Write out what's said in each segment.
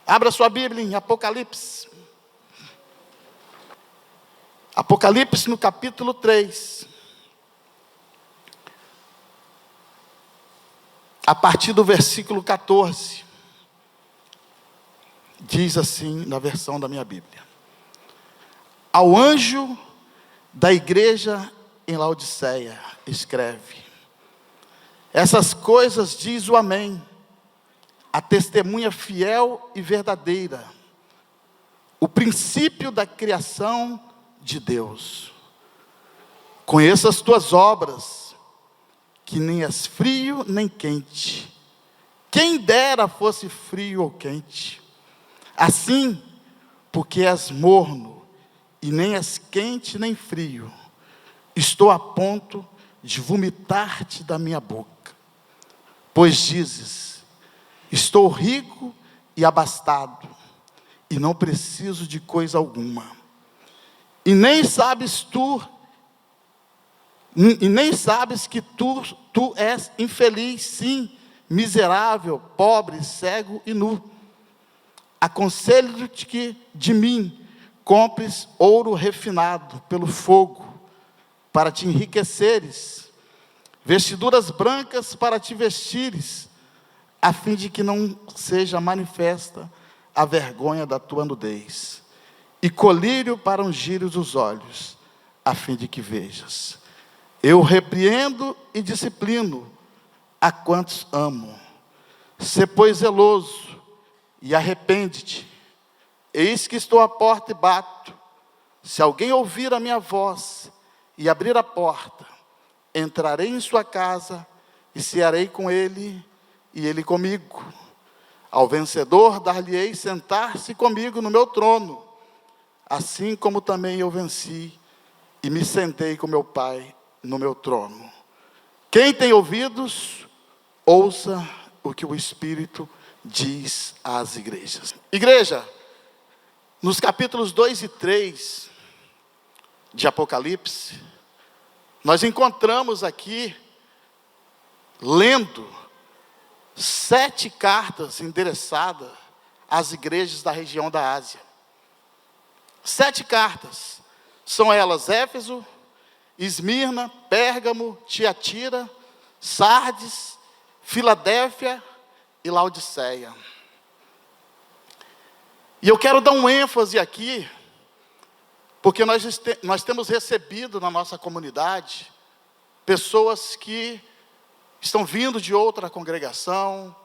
Abra sua Bíblia em Apocalipse. Apocalipse no capítulo 3. A partir do versículo 14. Diz assim na versão da minha Bíblia: Ao anjo da igreja em Laodiceia, escreve: Essas coisas diz o Amém, a testemunha fiel e verdadeira, o princípio da criação de Deus. Conheço as tuas obras, que nem és frio nem quente. Quem dera fosse frio ou quente. Assim, porque és morno, e nem és quente nem frio, estou a ponto de vomitar-te da minha boca. Pois dizes: estou rico e abastado, e não preciso de coisa alguma. E nem sabes que tu és infeliz, sim, miserável, pobre, cego e nu. Aconselho-te que de mim compres ouro refinado pelo fogo, para te enriqueceres, vestiduras brancas para te vestires, a fim de que não seja manifesta a vergonha da tua nudez, e colírio para ungires os olhos, a fim de que vejas. Eu repreendo e disciplino a quantos amo. Sê, pois, zeloso e arrepende-te. Eis que estou à porta e bato. Se alguém ouvir a minha voz e abrir a porta, entrarei em sua casa e cearei com ele e ele comigo. Ao vencedor dar-lhe-ei sentar-se comigo no meu trono, assim como também eu venci e me sentei com meu Pai no meu trono. Quem tem ouvidos, ouça o que o Espírito diz às igrejas. Igreja, nos capítulos 2 e 3 de Apocalipse, nós encontramos aqui, lendo 7 cartas endereçadas às igrejas da região da Ásia. 7 cartas. São elas Éfeso, Esmirna, Pérgamo, Tiatira, Sardes, Filadélfia e Laodiceia. E eu quero dar um ênfase aqui, porque nós temos recebido na nossa comunidade pessoas que estão vindo de outra congregação.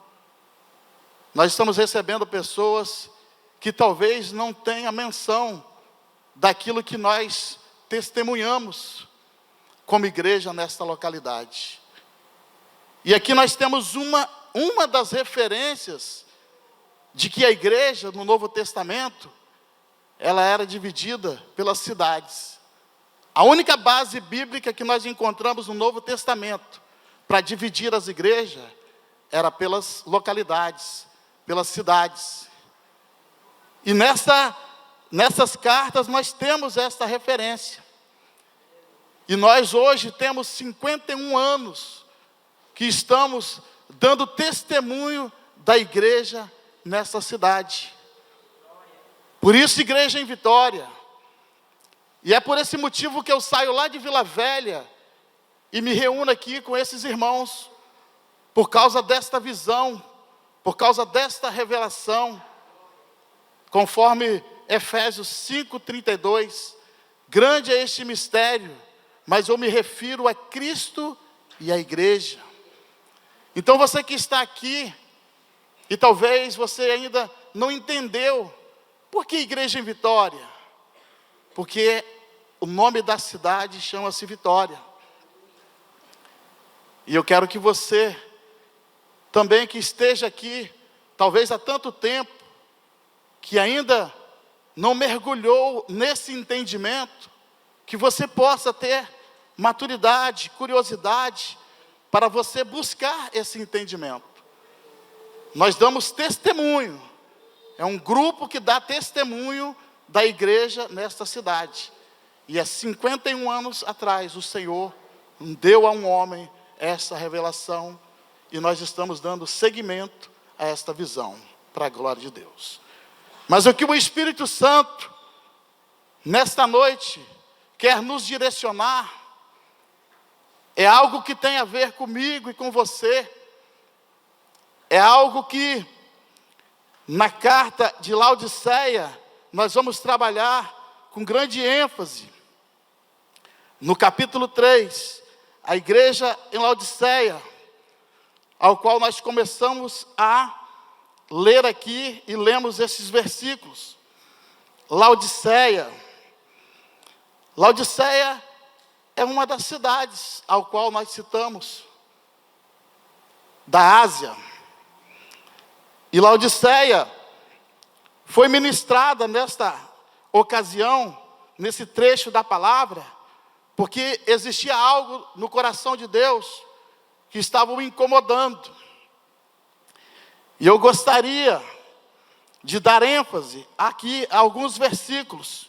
Nós estamos recebendo pessoas que talvez não tenham menção daquilo que nós testemunhamos como igreja nesta localidade. E aqui nós temos uma das referências de que a igreja no Novo Testamento, ela era dividida pelas cidades. A única base bíblica que nós encontramos no Novo Testamento para dividir as igrejas era pelas localidades, pelas cidades. E nessas cartas nós temos esta referência. E nós hoje temos 51 anos que estamos dando testemunho da igreja nessa cidade. Por isso, igreja em Vitória. E é por esse motivo que eu saio lá de Vila Velha e me reúno aqui com esses irmãos, por causa desta visão, por causa desta revelação, conforme Efésios 5:32, grande é este mistério, mas eu me refiro a Cristo e a igreja. Então você que está aqui, e talvez você ainda não entendeu, por que igreja em Vitória? Porque o nome da cidade chama-se Vitória. E eu quero que você, também que esteja aqui, talvez há tanto tempo, que ainda não mergulhou nesse entendimento, que você possa ter maturidade, curiosidade, para você buscar esse entendimento. Nós damos testemunho, é um grupo que dá testemunho da igreja nesta cidade. E há 51 anos atrás, o Senhor deu a um homem essa revelação, e nós estamos dando seguimento a esta visão, para a glória de Deus. Mas o que o Espírito Santo, nesta noite, quer nos direcionar, é algo que tem a ver comigo e com você. É algo que, na carta de Laodiceia, nós vamos trabalhar com grande ênfase. No capítulo 3, a igreja em Laodiceia, ao qual nós começamos a ler aqui e lemos esses versículos. Laodiceia é uma das cidades ao qual nós citamos, da Ásia. E Laodiceia foi ministrada nesta ocasião, nesse trecho da palavra, porque existia algo no coração de Deus que estava o incomodando. E eu gostaria de dar ênfase aqui a alguns versículos.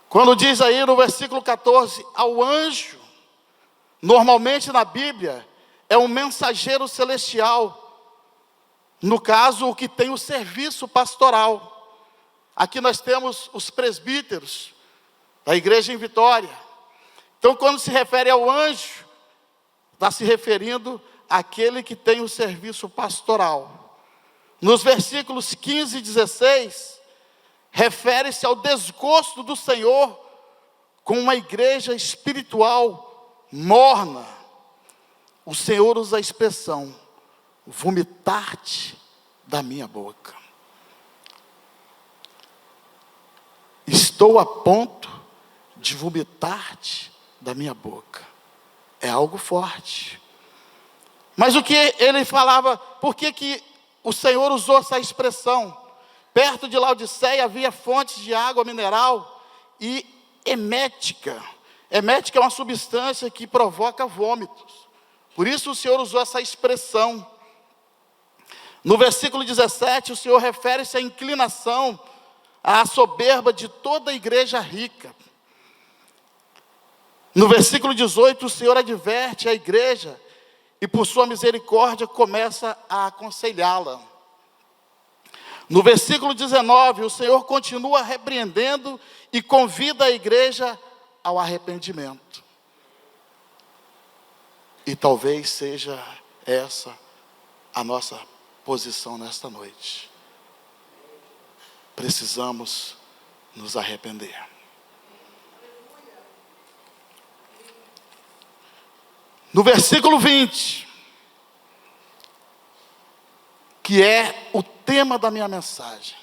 Quando diz aí no versículo 14, ao anjo, normalmente na Bíblia, é um mensageiro celestial. No caso, o que tem o serviço pastoral. Aqui nós temos os presbíteros da igreja em Vitória. Então, quando se refere ao anjo, está se referindo àquele que tem o serviço pastoral. Nos versículos 15 e 16, refere-se ao desgosto do Senhor com uma igreja espiritual morna. O Senhor usa a expressão, vomitar-te da minha boca. Estou a ponto de vomitar-te da minha boca. É algo forte. Mas o que ele falava, por que o Senhor usou essa expressão? Perto de Laodiceia havia fontes de água mineral e emética. Emética é uma substância que provoca vômitos. Por isso o Senhor usou essa expressão. No versículo 17, o Senhor refere-se à inclinação, à soberba de toda a igreja rica. No versículo 18, o Senhor adverte a igreja e por sua misericórdia começa a aconselhá-la. No versículo 19, o Senhor continua repreendendo e convida a igreja ao arrependimento. E talvez seja essa a nossa posição nesta noite. Precisamos nos arrepender. No versículo 20, que é o tema da minha mensagem.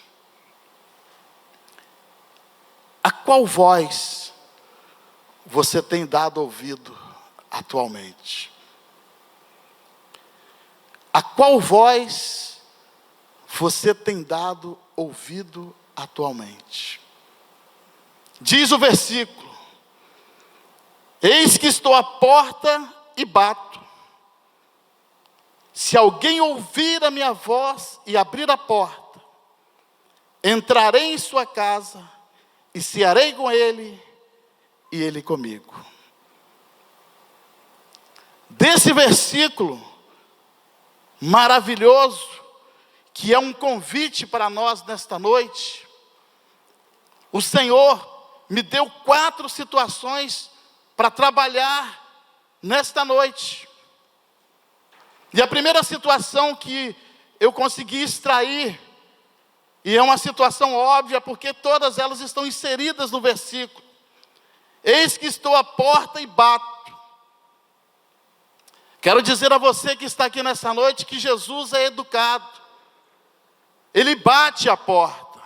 A qual voz você tem dado ouvido atualmente? A qual voz você tem dado ouvido atualmente? Diz o versículo: eis que estou à porta e bato. Se alguém ouvir a minha voz e abrir a porta, entrarei em sua casa e cearei com ele e ele comigo. Desse versículo maravilhoso, que é um convite para nós nesta noite, o Senhor me deu 4 situações para trabalhar nesta noite. E a primeira situação que eu consegui extrair, e é uma situação óbvia, porque todas elas estão inseridas no versículo: eis que estou à porta e bato. Quero dizer a você que está aqui nessa noite que Jesus é educado. Ele bate a porta.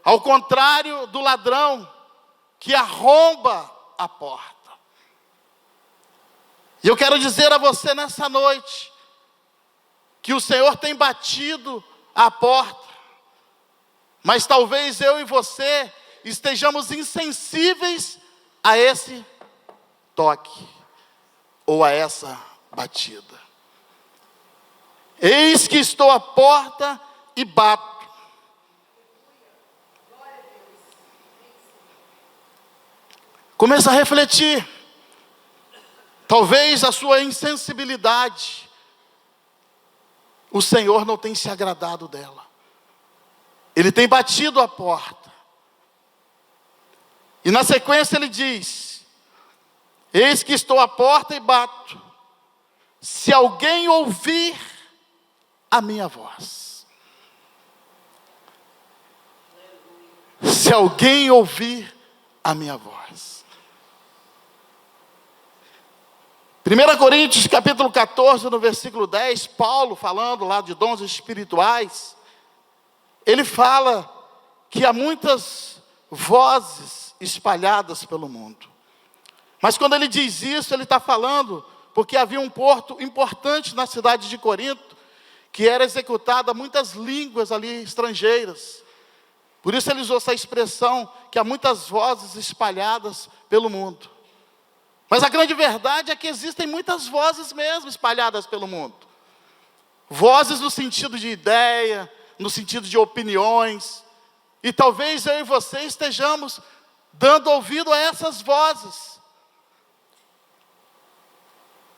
Ao contrário do ladrão que arromba a porta. E eu quero dizer a você nessa noite que o Senhor tem batido a porta. Mas talvez eu e você estejamos insensíveis a esse toque ou a essa batida. Eis que estou à porta e bato. Começa a refletir. Talvez a sua insensibilidade, o Senhor não tenha se agradado dela. Ele tem batido a porta. E na sequência ele diz: eis que estou à porta e bato. Se alguém ouvir a minha voz. Se alguém ouvir a minha voz. 1 Coríntios capítulo 14, no versículo 10, Paulo falando lá de dons espirituais, ele fala que há muitas vozes espalhadas pelo mundo. Mas quando ele diz isso, ele está falando porque havia um porto importante na cidade de Corinto, que era executada muitas línguas ali estrangeiras. Por isso ele usou essa expressão, que há muitas vozes espalhadas pelo mundo. Mas a grande verdade é que existem muitas vozes mesmo espalhadas pelo mundo. Vozes no sentido de ideia, no sentido de opiniões. E talvez eu e você estejamos dando ouvido a essas vozes.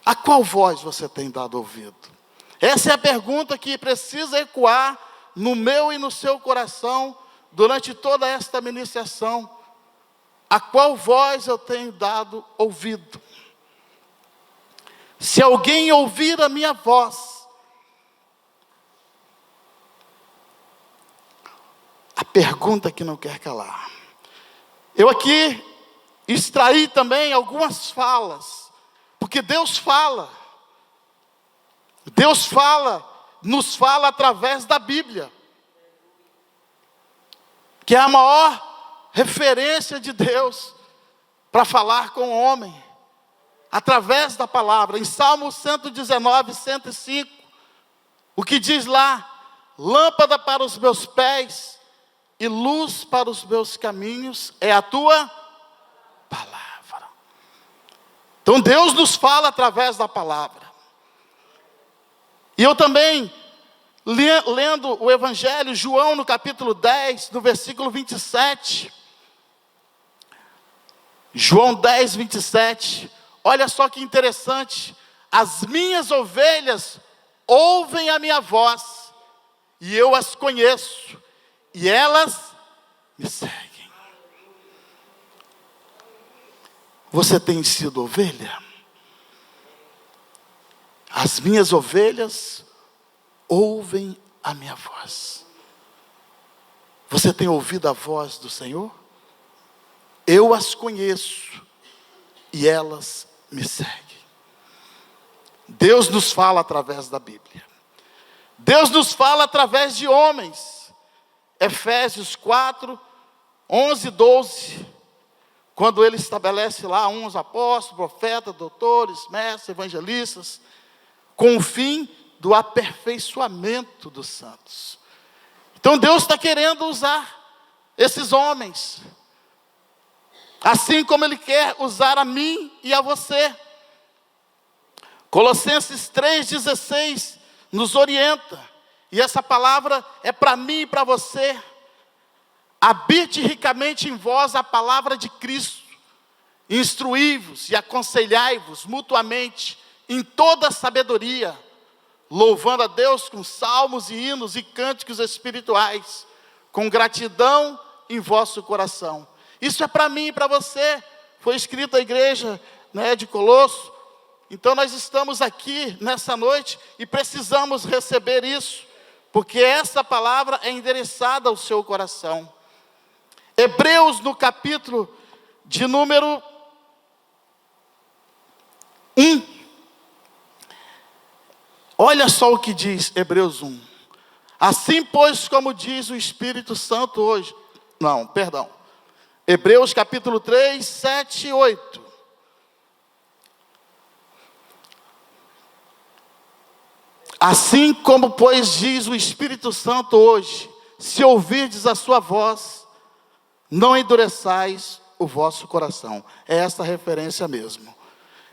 A qual voz você tem dado ouvido? Essa é a pergunta que precisa ecoar no meu e no seu coração durante toda esta ministração. A qual voz eu tenho dado ouvido? Se alguém ouvir a minha voz, a pergunta que não quer calar. Eu aqui extraí também algumas falas, porque Deus fala. Deus fala, nos fala através da Bíblia, que é a maior referência de Deus para falar com o homem, através da palavra. Em Salmo 119, 105, o que diz lá: lâmpada para os meus pés e luz para os meus caminhos é a tua palavra. Então Deus nos fala através da palavra. E eu também, lendo o Evangelho, João no capítulo 10, no versículo 27. João 10, 27. Olha só que interessante. As minhas ovelhas ouvem a minha voz, e eu as conheço, e elas me seguem. Você tem sido ovelha? As minhas ovelhas ouvem a minha voz. Você tem ouvido a voz do Senhor? Eu as conheço e elas me seguem. Deus nos fala através da Bíblia. Deus nos fala através de homens. Efésios 4, 11 e 12. Quando ele estabelece lá uns apóstolos, profetas, doutores, mestres, evangelistas, com o fim do aperfeiçoamento dos santos. Então Deus está querendo usar esses homens, assim como Ele quer usar a mim e a você. Colossenses 3,16 nos orienta, e essa palavra é para mim e para você. Habite ricamente em vós a palavra de Cristo, instruí-vos e aconselhai-vos mutuamente em toda sabedoria, louvando a Deus com salmos e hinos e cânticos espirituais, com gratidão em vosso coração. Isso é para mim e para você. Foi escrito à igreja, de Colosso. Então nós estamos aqui nessa noite e precisamos receber isso, porque essa palavra é endereçada ao seu coração. Hebreus, no capítulo de número 1. Olha só o que diz Hebreus 1. Assim, pois, como diz o Espírito Santo hoje. Hebreus capítulo 3, 7 e 8. Assim como, pois, diz o Espírito Santo hoje, se ouvirdes a sua voz, não endureçais o vosso coração. É essa referência mesmo.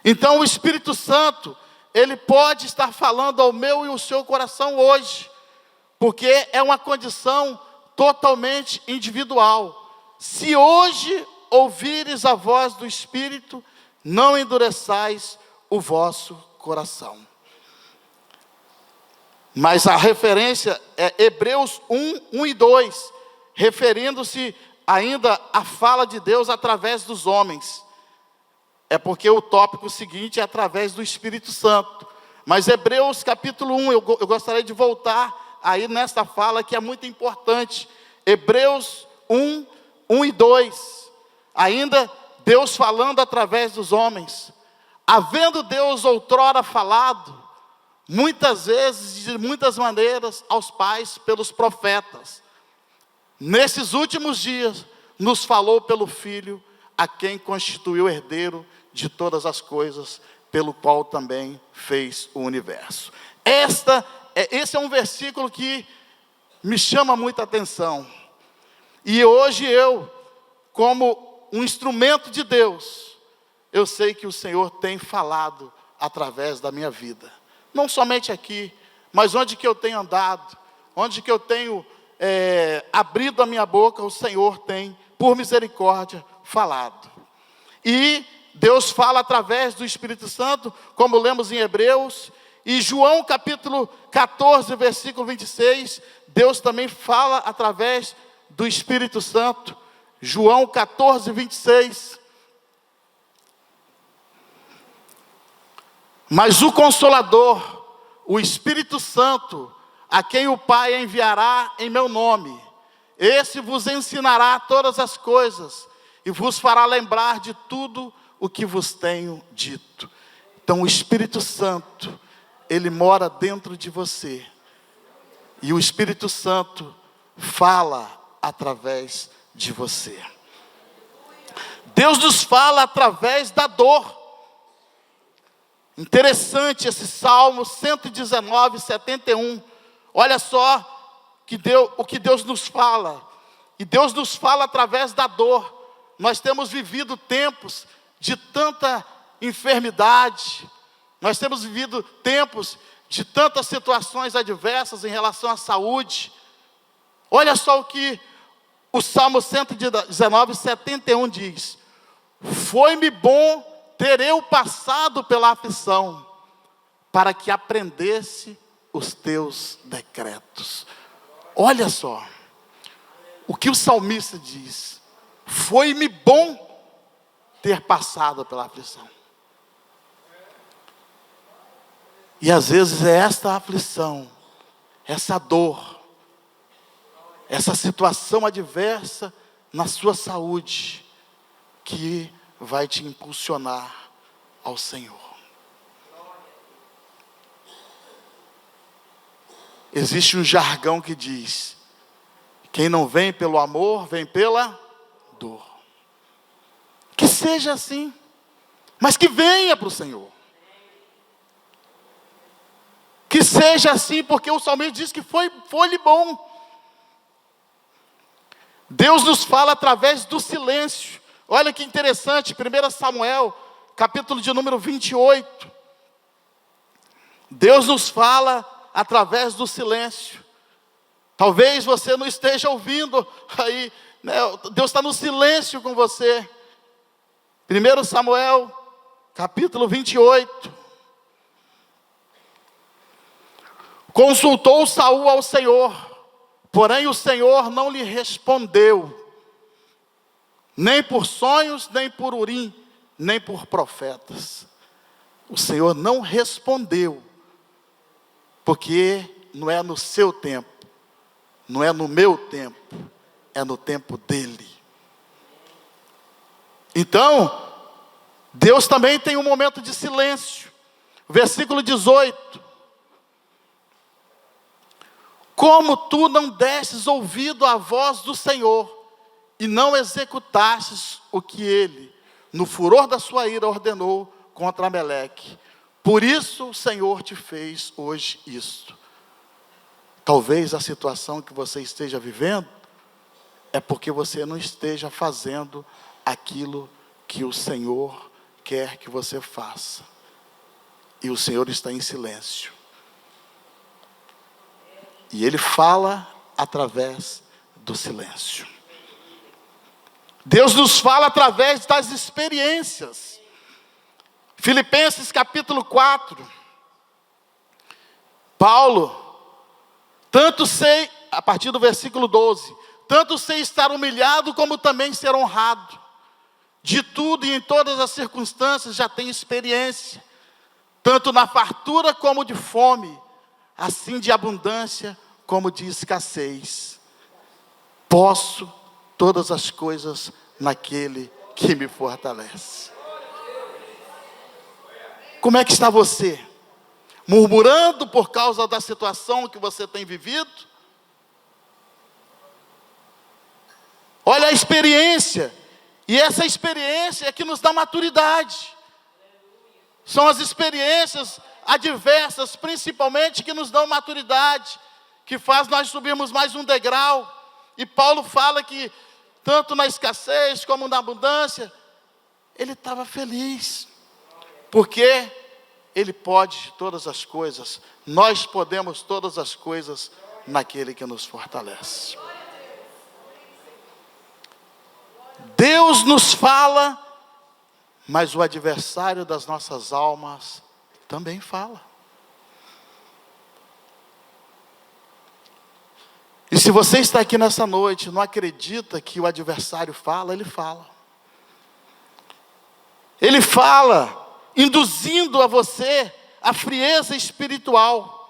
Então o Espírito Santo, Ele pode estar falando ao meu e ao seu coração hoje, porque é uma condição totalmente individual. Se hoje ouvires a voz do Espírito, não endureçais o vosso coração. Mas a referência é Hebreus 1 e 2, referindo-se ainda à fala de Deus através dos homens. É porque o tópico seguinte é através do Espírito Santo. Mas Hebreus capítulo 1, eu gostaria de voltar aí nessa fala que é muito importante. Hebreus 1 e 2. Ainda Deus falando através dos homens. Havendo Deus outrora falado, muitas vezes, de muitas maneiras, aos pais pelos profetas. Nesses últimos dias, nos falou pelo Filho, a quem constituiu herdeiro de todas as coisas, pelo qual também fez o universo. Esse é um versículo que me chama muita atenção. E hoje eu, como um instrumento de Deus, eu sei que o Senhor tem falado através da minha vida. Não somente aqui, mas onde que eu tenho andado, onde que eu tenho abrido a minha boca, o Senhor tem, por misericórdia, falado. E Deus fala através do Espírito Santo, como lemos em Hebreus, e João capítulo 14, versículo 26, Deus também fala através do Espírito Santo. João 14, 26. Mas o Consolador, o Espírito Santo, a quem o Pai enviará em meu nome, esse vos ensinará todas as coisas e vos fará lembrar de tudo o que vos tenho dito. Então o Espírito Santo, ele mora dentro de você. E o Espírito Santo fala através de você. Deus nos fala através da dor. Interessante esse Salmo 119, 71. Olha só o que Deus nos fala. E Deus nos fala através da dor. Nós temos vivido tempos de tanta enfermidade. Nós temos vivido tempos de tantas situações adversas em relação à saúde. Olha só o que o Salmo 119, 71 diz. Foi-me bom ter eu passado pela aflição, para que aprendesse os teus decretos. Olha só, o que o salmista diz. Foi-me bom ter passado pela aflição. E às vezes é esta aflição, essa dor, essa situação adversa na sua saúde, que vai te impulsionar ao Senhor. Existe um jargão que diz: quem não vem pelo amor, vem pela dor. Que seja assim, mas que venha para o Senhor. Que seja assim, porque o salmista diz que foi-lhe bom. Deus nos fala através do silêncio. Olha que interessante, 1 Samuel, capítulo de número 28. Deus nos fala através do silêncio. Talvez você não esteja ouvindo aí, né? Deus está no silêncio com você. 1 Samuel, capítulo 28. Consultou Saul ao Senhor, porém o Senhor não lhe respondeu, nem por sonhos, nem por Urim, nem por profetas. O Senhor não respondeu, porque não é no seu tempo, não é no meu tempo, é no tempo dele. Então, Deus também tem um momento de silêncio. Versículo 18. Como tu não destes ouvido à voz do Senhor, e não executastes o que ele, no furor da sua ira, ordenou contra Amaleque. Por isso o Senhor te fez hoje isto. Talvez a situação que você esteja vivendo, é porque você não esteja fazendo aquilo que o Senhor quer que você faça. E o Senhor está em silêncio. E Ele fala através do silêncio. Deus nos fala através das experiências. Filipenses capítulo 4. Paulo, Tanto sei, a partir do versículo 12, tanto sei estar humilhado como também ser honrado. De tudo e em todas as circunstâncias já tenho experiência, tanto na fartura como de fome, assim de abundância como de escassez. Posso todas as coisas naquele que me fortalece. Como é que está você? Murmurando por causa da situação que você tem vivido? Olha a experiência, e essa experiência é que nos dá maturidade. São as experiências adversas, principalmente, que nos dão maturidade, que faz nós subirmos mais um degrau. E Paulo fala que, tanto na escassez como na abundância, ele estava feliz, porque ele pode todas as coisas, nós podemos todas as coisas naquele que nos fortalece. Deus nos fala, mas o adversário das nossas almas também fala. E se você está aqui nessa noite e não acredita que o adversário fala, ele fala. Ele fala, induzindo a você a frieza espiritual,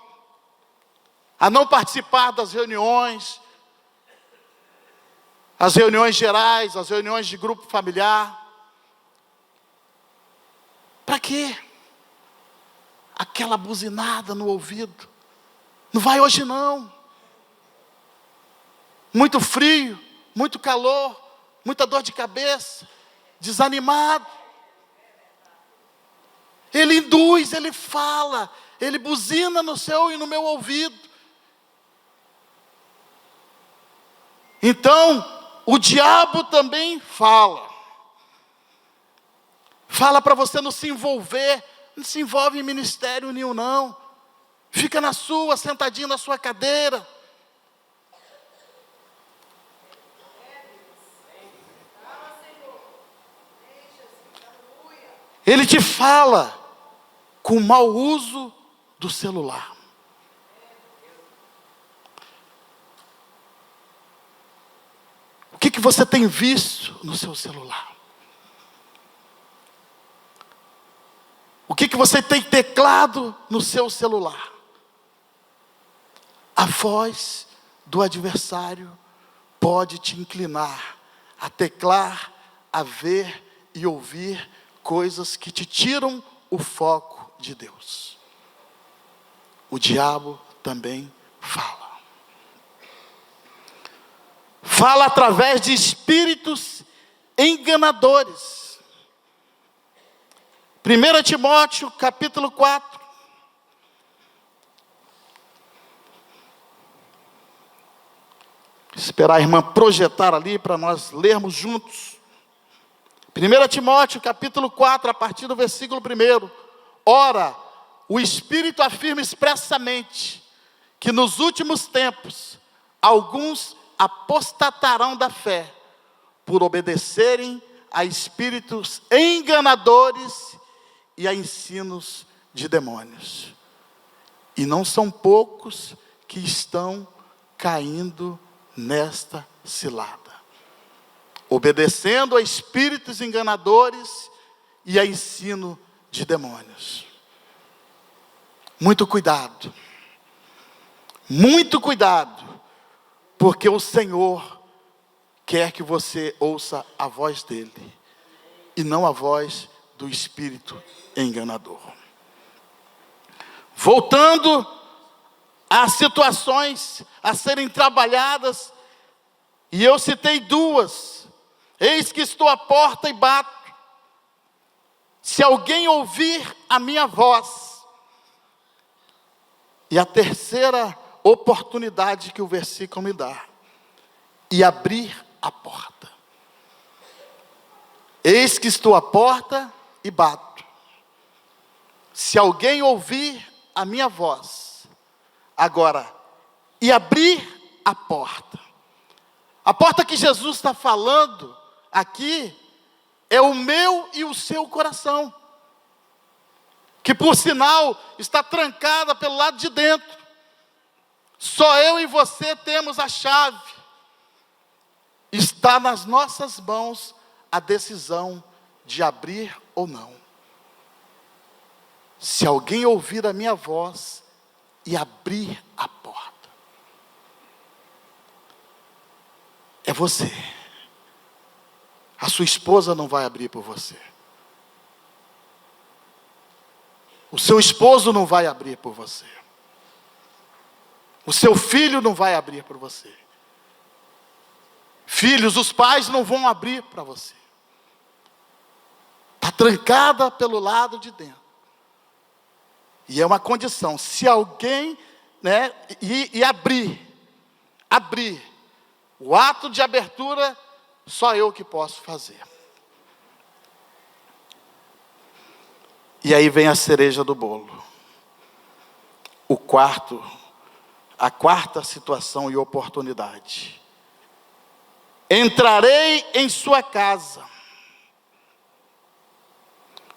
a não participar das reuniões, as reuniões gerais, as reuniões de grupo familiar. Para quê? Aquela buzinada no ouvido. Não vai hoje não. Muito frio, muito calor, muita dor de cabeça, desanimado. Ele induz, ele fala, ele buzina no seu e no meu ouvido. Então, o diabo também fala. Fala para você não se envolver. Não se envolve em ministério nenhum não. Fica na sua, sentadinho na sua cadeira. Ele te fala com o mau uso do celular. O que você tem visto no seu celular? O que você tem teclado no seu celular? A voz do adversário pode te inclinar a teclar, a ver e ouvir coisas que te tiram o foco de Deus. O diabo também fala. Fala através de espíritos enganadores. 1 Timóteo, capítulo 4. Esperar a irmã projetar ali para nós lermos juntos. 1 Timóteo, capítulo 4, a partir do versículo 1. Ora, o Espírito afirma expressamente que nos últimos tempos alguns apostatarão da fé, por obedecerem a espíritos enganadores e a ensinos de demônios. E não são poucos que estão caindo nesta cilada, obedecendo a espíritos enganadores e a ensino de demônios. Muito cuidado, porque o Senhor quer que você ouça a voz dele, e não a voz do espírito enganador. Voltando às situações a serem trabalhadas, e eu citei duas. Eis que estou à porta e bato. Se alguém ouvir a minha voz. E a terceira oportunidade que o versículo me dá: e abrir a porta. Eis que estou à porta e bato. Se alguém ouvir a minha voz. Agora, e abrir a porta. A porta que Jesus está falando aqui é o meu e o seu coração, que por sinal está trancada pelo lado de dentro. Só eu e você temos a chave. Está nas nossas mãos a decisão de abrir ou não. Se alguém ouvir a minha voz e abrir a porta, é você. A sua esposa não vai abrir por você. O seu esposo não vai abrir por você. O seu filho não vai abrir por você. Filhos, os pais não vão abrir para você. Está trancada pelo lado de dentro. E é uma condição. Se alguém, abrir o ato de abertura, só eu que posso fazer. E aí vem a cereja do bolo. A quarta situação e oportunidade. Entrarei em sua casa.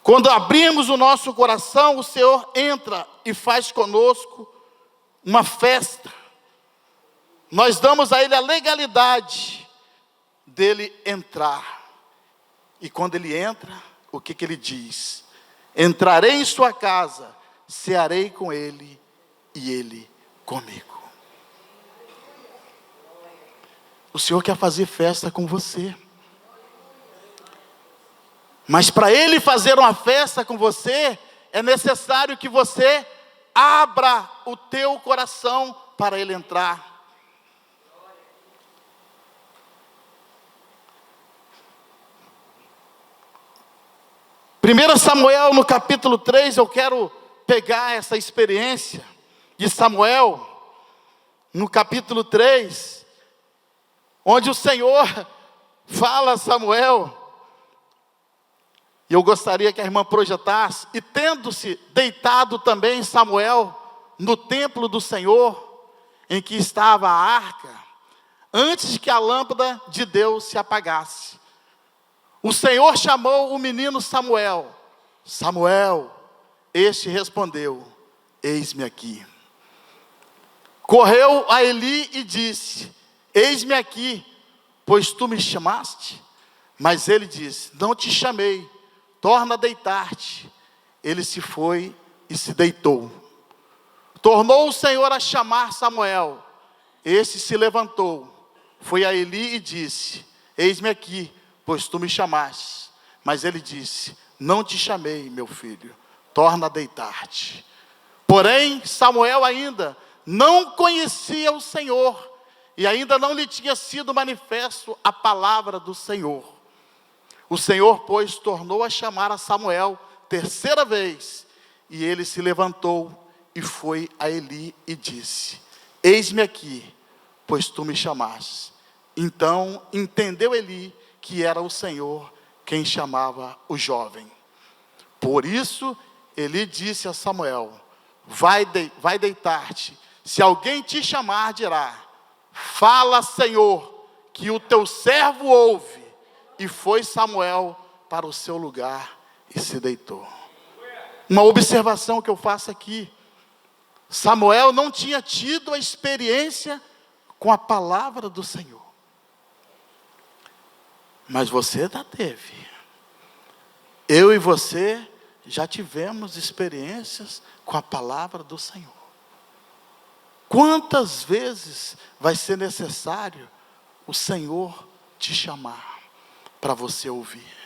Quando abrimos o nosso coração, o Senhor entra e faz conosco uma festa. Nós damos a Ele a legalidade dele entrar. E quando Ele entra, o que Ele diz? Entrarei em sua casa, cearei com Ele e Ele comigo. O Senhor quer fazer festa com você. Mas para Ele fazer uma festa com você, é necessário que você abra o teu coração para Ele entrar. Primeiro Samuel, no capítulo 3, eu quero pegar essa experiência de Samuel, no capítulo 3, onde o Senhor fala a Samuel. E eu gostaria que a irmã projetasse, e tendo-se deitado também Samuel no templo do Senhor, em que estava a arca, antes que a lâmpada de Deus se apagasse, o Senhor chamou o menino Samuel. Samuel, este respondeu: eis-me aqui. Correu a Eli e disse: eis-me aqui, pois tu me chamaste. Mas ele disse: não te chamei, torna a deitar-te. Ele se foi e se deitou. Tornou o Senhor a chamar Samuel. Este se levantou, foi a Eli e disse: eis-me aqui, pois tu me chamaste. Mas ele disse: não te chamei, meu filho, torna a deitar-te. Porém, Samuel ainda não conhecia o Senhor, e ainda não lhe tinha sido manifesto a palavra do Senhor. O Senhor, pois, tornou a chamar a Samuel terceira vez, e ele se levantou e foi a Eli e disse: eis-me aqui, pois tu me chamaste. Então entendeu Eli que era o Senhor quem chamava o jovem. Por isso Eli disse a Samuel: vai deitar-te. Se alguém te chamar, dirá: fala, Senhor, que o teu servo ouve. E foi Samuel para o seu lugar e se deitou. Uma observação que eu faço aqui: Samuel não tinha tido a experiência com a palavra do Senhor. Mas você já teve. Eu e você já tivemos experiências com a palavra do Senhor. Quantas vezes vai ser necessário o Senhor te chamar para você ouvir?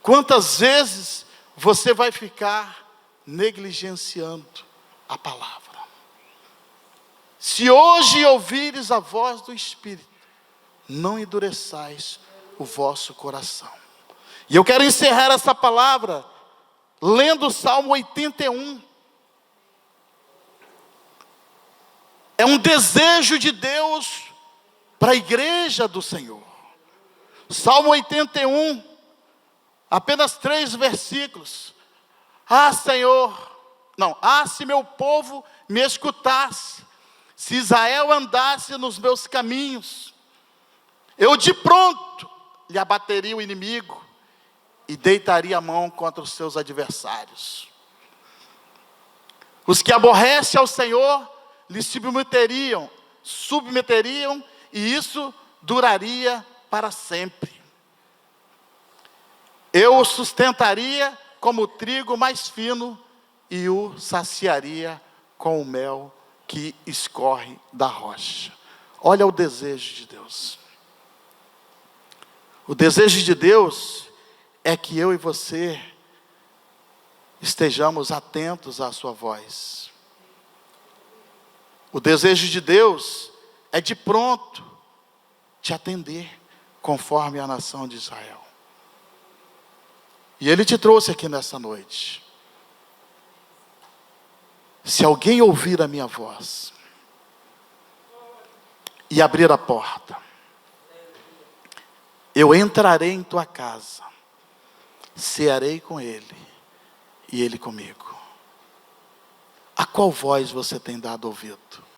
Quantas vezes você vai ficar negligenciando a palavra? Se hoje ouvires a voz do Espírito, não endureçais o vosso coração. E eu quero encerrar essa palavra lendo o Salmo 81. É um desejo de Deus para a igreja do Senhor. Salmo 81, apenas 3 versículos. Se meu povo me escutasse, se Israel andasse nos meus caminhos, eu de pronto lhe abateria o inimigo e deitaria a mão contra os seus adversários. Os que aborrecem ao Senhor lhe submeteriam, e isso duraria para sempre. Eu o sustentaria como o trigo mais fino e o saciaria com o mel que escorre da rocha. Olha o desejo de Deus. O desejo de Deus é que eu e você estejamos atentos à sua voz. O desejo de Deus é de pronto te atender, conforme a nação de Israel. E Ele te trouxe aqui nessa noite. Se alguém ouvir a minha voz e abrir a porta, eu entrarei em tua casa, cearei com ele e ele comigo. A qual voz você tem dado ouvido?